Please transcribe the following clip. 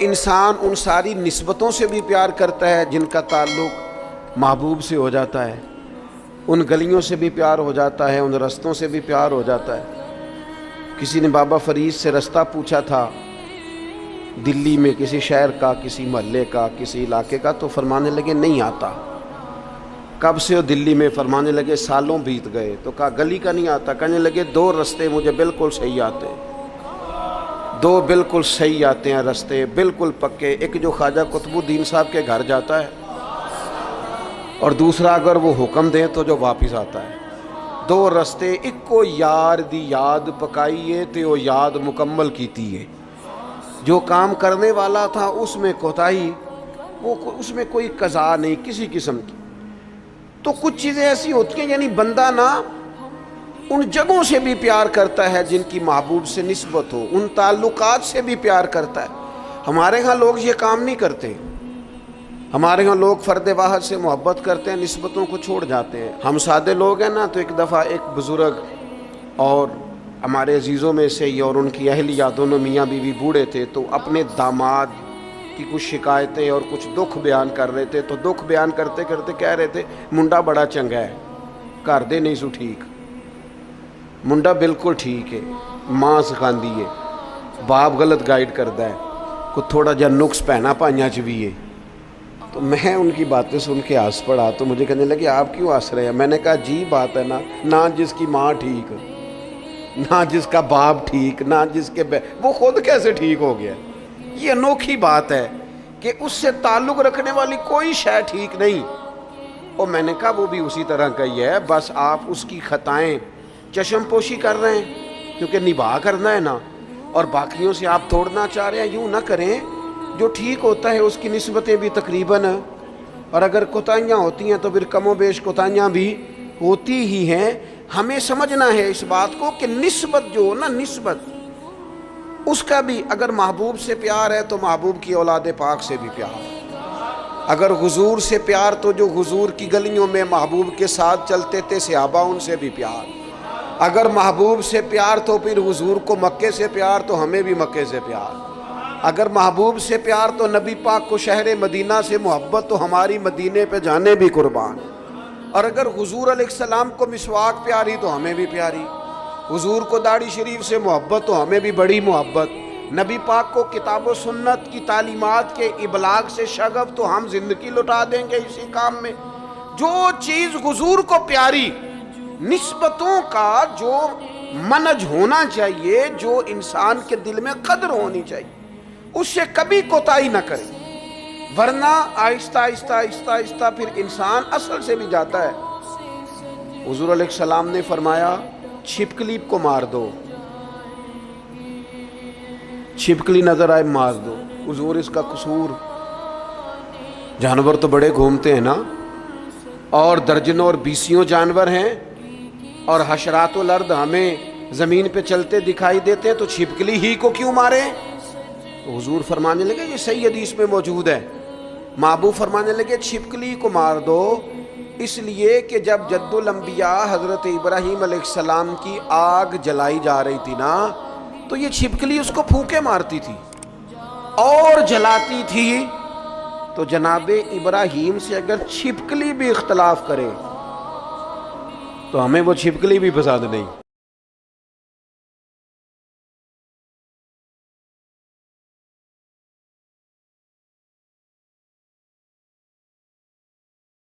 انسان ان ساری نسبتوں سے بھی پیار کرتا ہے جن کا تعلق محبوب سے ہو جاتا ہے، ان گلیوں سے بھی پیار ہو جاتا ہے، ان رستوں سے بھی پیار ہو جاتا ہے۔ کسی نے بابا فرید سے رستہ پوچھا تھا دلی میں کسی شہر کا، کسی محلے کا، کسی علاقے کا، تو فرمانے لگے نہیں آتا۔ کب سے ہو دلی میں؟ فرمانے لگے سالوں بیت گئے۔ تو کہا گلی کا نہیں آتا؟ کہنے لگے دو رستے مجھے بالکل صحیح آتے ہیں، دو بالکل صحیح آتے ہیں رستے، بالکل پکے۔ ایک جو خواجہ قطب الدین صاحب کے گھر جاتا ہے، اور دوسرا اگر وہ حکم دیں تو جو واپس آتا ہے۔ دو رستے، ایک کو یار دی یاد پکائیے تے وہ یاد مکمل کیتی ہے۔ جو کام کرنے والا تھا اس میں کوتاہی، وہ اس میں کوئی قضا نہیں کسی قسم کی۔ تو کچھ چیزیں ایسی ہوتی ہیں، یعنی بندہ نا ان جگہوں سے بھی پیار کرتا ہے جن کی محبوب سے نسبت ہو، ان تعلقات سے بھی پیار کرتا ہے۔ ہمارے ہاں لوگ یہ کام نہیں کرتے، ہمارے ہاں لوگ فرد واحد سے محبت کرتے ہیں، نسبتوں کو چھوڑ جاتے ہیں۔ ہم سادے لوگ ہیں نا، تو ایک دفعہ ایک بزرگ اور ہمارے عزیزوں میں سے ہی اور ان کی اہلیہ دونوں میاں بیوی بوڑھے تھے، تو اپنے داماد کی کچھ شکایتیں اور کچھ دکھ بیان کر رہے تھے۔ تو دکھ بیان کرتے کرتے کہہ رہے تھے منڈا بڑا چنگا ہے، گھر دے نہیں سو ٹھیک، منڈا بالکل ٹھیک ہے، ماں سکھاندی ہے، باپ غلط گائیڈ کردا ہے، کو تھوڑا جا نقص پہنا پائیاں چ بھی ہے۔ تو میں ان کی باتیں سن کے ہنس پڑا، تو مجھے کہنے لگے آپ کیوں ہنس رہے ہیں؟ میں نے کہا جی بات ہے نا، نہ جس کی ماں ٹھیک، نہ جس کا باپ ٹھیک، نہ جس کے وہ خود کیسے ٹھیک ہو گیا؟ یہ انوکھی بات ہے کہ اس سے تعلق رکھنے والی کوئی شے ٹھیک نہیں۔ اور میں نے کہا وہ بھی اسی طرح کا ہی ہے، بس آپ اس کی خطائیں چشم پوشی کر رہے ہیں کیونکہ نباہ کرنا ہے نا، اور باقیوں سے آپ توڑنا چاہ رہے ہیں۔ یوں نہ کریں، جو ٹھیک ہوتا ہے اس کی نسبتیں بھی تقریباً، اور اگر کوتاہیاں ہوتی ہیں تو پھر کم و بیش کوتاہیاں بھی ہوتی ہی ہیں۔ ہمیں سمجھنا ہے اس بات کو کہ نسبت جو ہو نا، نسبت اس کا بھی اگر محبوب سے پیار ہے تو محبوب کی اولاد پاک سے بھی پیار ہے۔ اگر حضور سے پیار تو جو حضور کی گلیوں میں محبوب کے ساتھ چلتے تھے صحابہ، ان سے بھی پیار۔ اگر محبوب سے پیار تو پھر حضور کو مکے سے پیار، تو ہمیں بھی مکے سے پیار۔ اگر محبوب سے پیار تو نبی پاک کو شہر مدینہ سے محبت، تو ہماری مدینے پہ جانے بھی قربان۔ اور اگر حضور علیہ السلام کو مسواک پیاری تو ہمیں بھی پیاری، حضور کو داڑھی شریف سے محبت تو ہمیں بھی بڑی محبت، نبی پاک کو کتاب و سنت کی تعلیمات کے ابلاغ سے شغف تو ہم زندگی لٹا دیں گے اسی کام میں۔ جو چیز حضور کو پیاری، نسبتوں کا جو منج ہونا چاہیے، جو انسان کے دل میں قدر ہونی چاہیے، اس سے کبھی کوتاہی نہ کرے، ورنہ آہستہ آہستہ آہستہ آہستہ پھر انسان اصل سے بھی جاتا ہے۔ حضور علیہ السلام نے فرمایا چھپکلی کو مار دو، چھپکلی نظر آئے مار دو۔ حضور اس کا قصور؟ جانور تو بڑے گھومتے ہیں نا، اور درجنوں اور بیسیوں جانور ہیں، اور حشرات الارض ہمیں زمین پہ چلتے دکھائی دیتے ہیں، تو چھپکلی ہی کو کیوں مارے؟ تو حضور فرمانے لگے یہ صحیح حدیث میں موجود ہے، محبوب فرمانے لگے چھپکلی کو مار دو، اس لیے کہ جب جد الانبیاء حضرت ابراہیم علیہ السلام کی آگ جلائی جا رہی تھی نا، تو یہ چھپکلی اس کو پھونکے مارتی تھی اور جلاتی تھی۔ تو جناب ابراہیم سے اگر چھپکلی بھی اختلاف کرے تو ہمیں وہ چھپکلی بھی پسند نہیں۔